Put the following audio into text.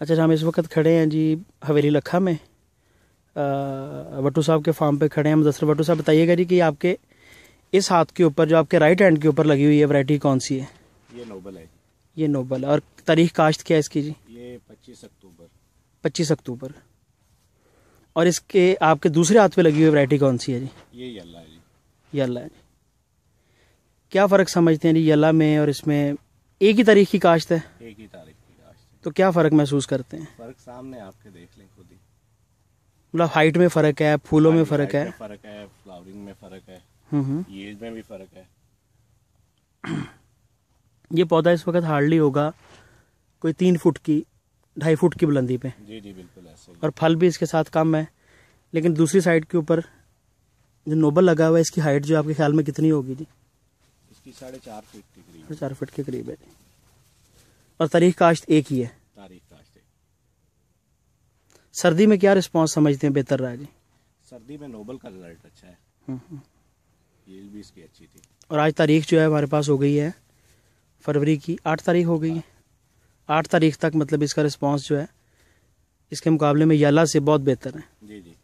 अच्छा, हम इस वक्त खड़े हैं जी हवेली लखा में, वट्टू साहब के फार्म पे खड़े हैं। मुदस्सिर वट्टू साहब, बताइएगा जी कि आपके इस हाथ के ऊपर जो आपके राइट हैंड के ऊपर लगी हुई है वैरायटी कौन सी है? ये नोबल है। ये नोबल। और तारीख काश्त क्या है इसकी जी? ये 25 अक्टूबर। 25 अक्टूबर। और इसके आपके दूसरे हाथ पे लगी हुई वैरायटी कौन सी है जी? ये यल्ला है जी। यल्ला है जी। क्या फ़र्क समझते हैं जी यल्ला में और इसमें? एक ही तारीख की काश्त है? एक ही तारीख की काश्त है। तो क्या फ़र्क महसूस करते हैं? फ़र्क सामने आपके देख लें खुद ही। मतलब हाइट में फ़र्क है, फूलों में फ़र्क है? फ़र्क है, फ्लावरिंग में फ़र्क है, ये में भी फ़र्क है। ये पौधा इस वक्त हार्डली होगा कोई 3 फुट की, 2.5 फुट की बुलंदी पे। जी जी बिल्कुल ऐसे ही। और फल भी इसके साथ कम है। लेकिन दूसरी साइड के ऊपर जो नोबल लगा हुआ है, इसकी हाइट जो आपके ख्याल में कितनी होगी जी? इसकी 4.5 फीट के करीब। 4 फुट के करीब है। और तारीख काश्त एक ही है? तारीख काश्त एक। सर्दी में क्या रिस्पांस समझते हैं बेहतर रहा जी? सर्दी में नोबल का रिजल्ट अच्छा है। ये भी इसकी अच्छी थी। और आज तारीख जो है हमारे पास हो गई है फरवरी की 8 तारीख हो गई है। 8 तारीख तक मतलब इसका रिस्पांस जो है इसके मुकाबले में यल्ला से बहुत बेहतर है। जी जी।